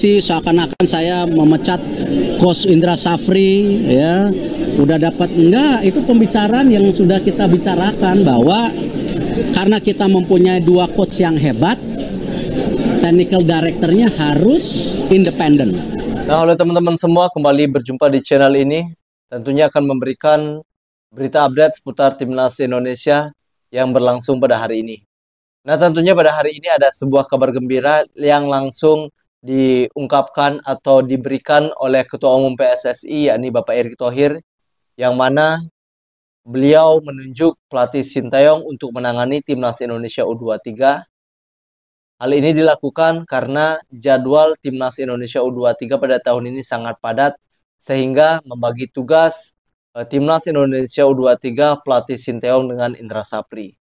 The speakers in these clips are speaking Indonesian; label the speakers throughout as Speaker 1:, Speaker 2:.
Speaker 1: sensasi seakan-akan saya memecat Coach Indra Safri, ya. Udah dapat, enggak, itu pembicaraan yang sudah kita bicarakan bahwa karena kita mempunyai dua coach yang hebat, technical directornya harus independen.
Speaker 2: Nah, oleh teman-teman semua, kembali berjumpa di channel ini. Tentunya akan memberikan berita update seputar Timnas Indonesia yang berlangsung pada hari ini. Nah, tentunya pada hari ini ada sebuah kabar gembira yang langsung diungkapkan atau diberikan oleh Ketua Umum PSSI, yakni Bapak Erick Thohir, yang mana beliau menunjuk pelatih Sinteyong untuk menangani Timnas Indonesia U23. Hal ini dilakukan karena jadwal Timnas Indonesia U23 pada tahun ini sangat padat, sehingga membagi tugas Timnas Indonesia U23 pelatih Sinteyong dengan Indra Safri.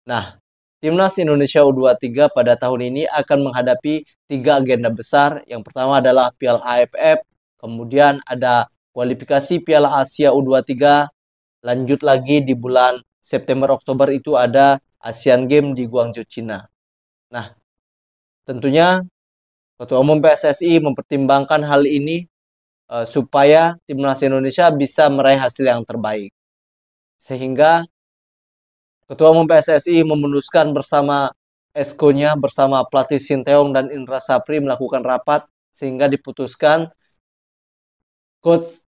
Speaker 2: Nah, Timnas Indonesia U23 pada tahun ini akan menghadapi 3 agenda besar. Yang pertama adalah Piala AFF, kemudian ada kualifikasi Piala Asia U23, lanjut lagi di bulan September-Oktober itu ada Asian Games di Guangzhou, Cina. Nah, tentunya Ketua Umum PSSI mempertimbangkan hal ini supaya Timnas Indonesia bisa meraih hasil yang terbaik. Sehingga Ketua Umum PSSI memutuskan bersama Esko-nya, bersama pelatih Sinteyong dan Indra Safri melakukan rapat, sehingga diputuskan Coach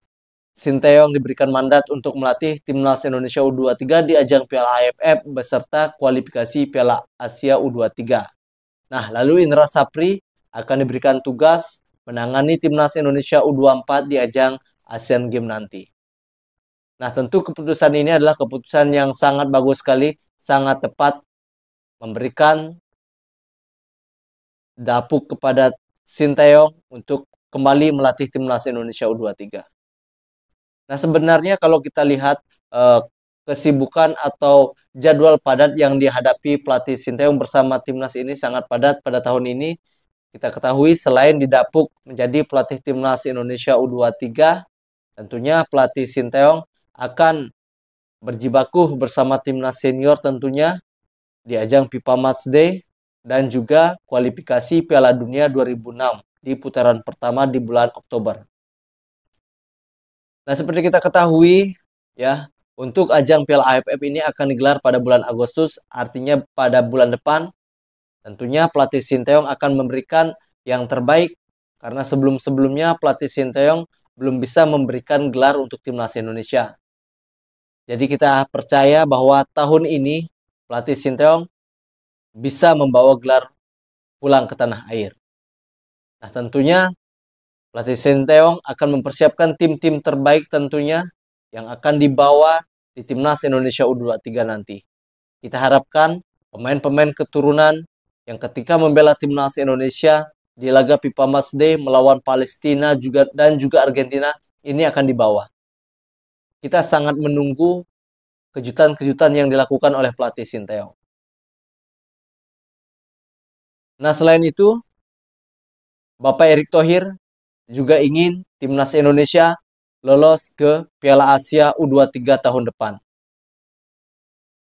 Speaker 2: Sinteyong diberikan mandat untuk melatih Timnas Indonesia U23 di ajang Piala AFF beserta kualifikasi Piala Asia U23. Nah, lalu Indra Safri akan diberikan tugas menangani Timnas Indonesia U24 di ajang Asian Games nanti. Nah, tentu keputusan ini adalah keputusan yang sangat bagus sekali, sangat tepat, memberikan dapuk kepada Sinteyong untuk kembali melatih Timnas Indonesia U23. Nah, sebenarnya kalau kita lihat kesibukan atau jadwal padat yang dihadapi pelatih Sinteyong bersama Timnas ini sangat padat pada tahun ini. Kita ketahui selain didapuk menjadi pelatih Timnas Indonesia U23, tentunya pelatih Sinteyong akan berjibaku bersama Timnas senior tentunya di ajang FIFA Matchday dan juga kualifikasi Piala Dunia 2006 di putaran pertama di bulan Oktober. Nah, seperti kita ketahui ya, untuk ajang Piala AFF ini akan digelar pada bulan Agustus, artinya pada bulan depan. Tentunya pelatih Sinteyong akan memberikan yang terbaik karena sebelum-sebelumnya pelatih Sinteyong belum bisa memberikan gelar untuk Timnas Indonesia. Jadi kita percaya bahwa tahun ini pelatih Sinteyong bisa membawa gelar pulang ke tanah air. Nah, tentunya pelatih Sinteyong akan mempersiapkan tim-tim terbaik tentunya yang akan dibawa di Timnas Indonesia U23 nanti. Kita harapkan pemain-pemain keturunan yang ketika membela Timnas Indonesia di laga FIFA Matchday melawan Palestina dan juga Argentina ini akan dibawa. Kita sangat menunggu kejutan-kejutan yang dilakukan oleh pelatih Sinteyong. Nah, selain itu, Bapak Erick Thohir juga ingin Timnas Indonesia lolos ke Piala Asia U23 tahun depan.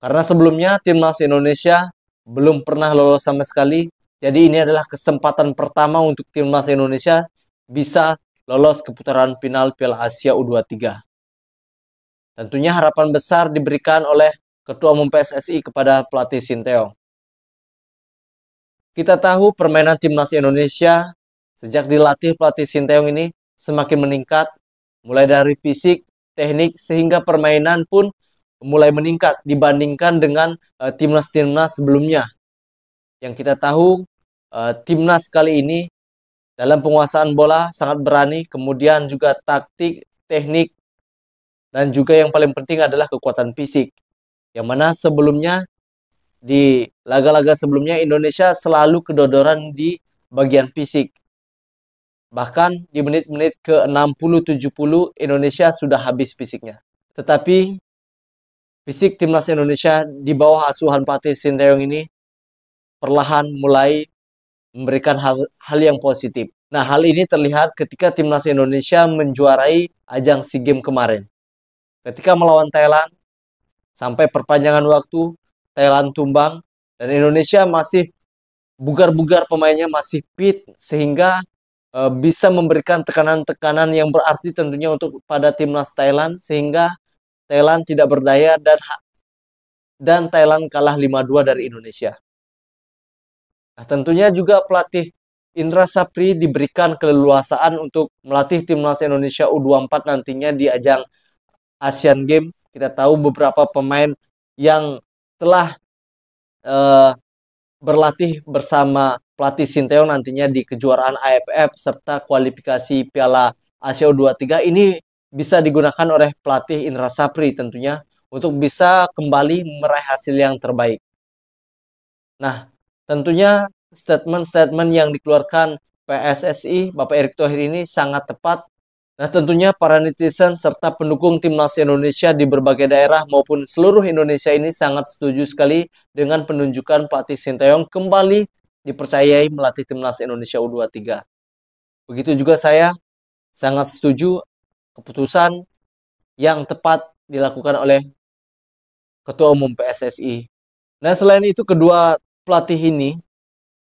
Speaker 2: Karena sebelumnya Timnas Indonesia belum pernah lolos sama sekali. Jadi ini adalah kesempatan pertama untuk Timnas Indonesia bisa lolos ke putaran final Piala Asia U23. Tentunya harapan besar diberikan oleh Ketua Umum PSSI kepada pelatih Sinteyong. Kita tahu permainan Timnas Indonesia sejak dilatih pelatih Sinteyong ini semakin meningkat, mulai dari fisik, teknik, sehingga permainan pun mulai meningkat dibandingkan dengan timnas-timnas sebelumnya. Yang kita tahu, timnas kali ini dalam penguasaan bola sangat berani, kemudian juga taktik, teknik, dan juga yang paling penting adalah kekuatan fisik. Yang mana sebelumnya, di laga-laga sebelumnya Indonesia selalu kedodoran di bagian fisik. Bahkan di menit-menit ke 60-70 Indonesia sudah habis fisiknya. Tetapi fisik Timnas Indonesia di bawah asuhan pelatih Sinteyong ini perlahan mulai memberikan hal yang positif. Nah, hal ini terlihat ketika Timnas Indonesia menjuarai ajang SEA Games kemarin. Ketika melawan Thailand, sampai perpanjangan waktu, Thailand tumbang, dan Indonesia masih bugar-bugar pemainnya, masih fit, sehingga bisa memberikan tekanan-tekanan yang berarti tentunya untuk pada timnas Thailand, sehingga Thailand tidak berdaya dan Thailand kalah 5-2 dari Indonesia. Nah, tentunya juga pelatih Indra Sapri diberikan keleluasaan untuk melatih timnas Indonesia U24 nantinya di ajang Asian Games. Kita tahu beberapa pemain yang telah berlatih bersama pelatih Sinteyong nantinya di kejuaraan AFF serta kualifikasi Piala Asia U23 ini bisa digunakan oleh pelatih Indra Sapri tentunya untuk bisa kembali meraih hasil yang terbaik. Nah, tentunya statement-statement yang dikeluarkan PSSI Bapak Erick Thohir ini sangat tepat. Nah, tentunya para netizen serta pendukung timnas Indonesia di berbagai daerah maupun seluruh Indonesia ini sangat setuju sekali dengan penunjukan pelatih Sinteyong kembali dipercayai melatih timnas Indonesia U23. Begitu juga saya sangat setuju keputusan yang tepat dilakukan oleh Ketua Umum PSSI. Nah, selain itu kedua pelatih ini,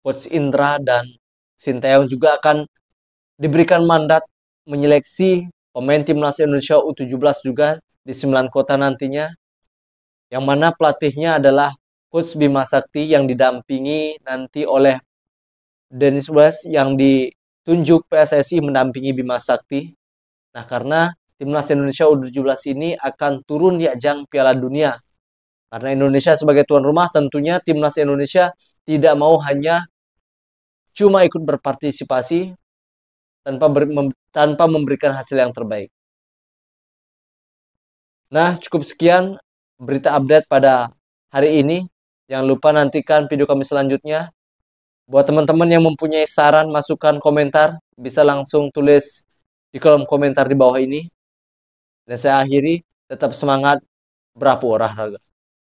Speaker 2: Coach Indra dan Sinteyong juga akan diberikan mandat menyeleksi pemain timnas Indonesia U17 juga di 9 kota nantinya, yang mana pelatihnya adalah Coach Bima Sakti yang didampingi nanti oleh Dennis West yang ditunjuk PSSI mendampingi Bima Sakti. Nah, karena timnas Indonesia U17 ini akan turun di ajang Piala Dunia. Karena Indonesia sebagai tuan rumah, tentunya timnas Indonesia tidak mau hanya cuma ikut berpartisipasi tanpa memberikan hasil yang terbaik. Nah, cukup sekian berita update pada hari ini. Jangan lupa nantikan video kami selanjutnya. Buat teman-teman yang mempunyai saran, masukan, komentar, bisa langsung tulis di kolom komentar di bawah ini. Dan saya akhiri, tetap semangat, berapu olahraga.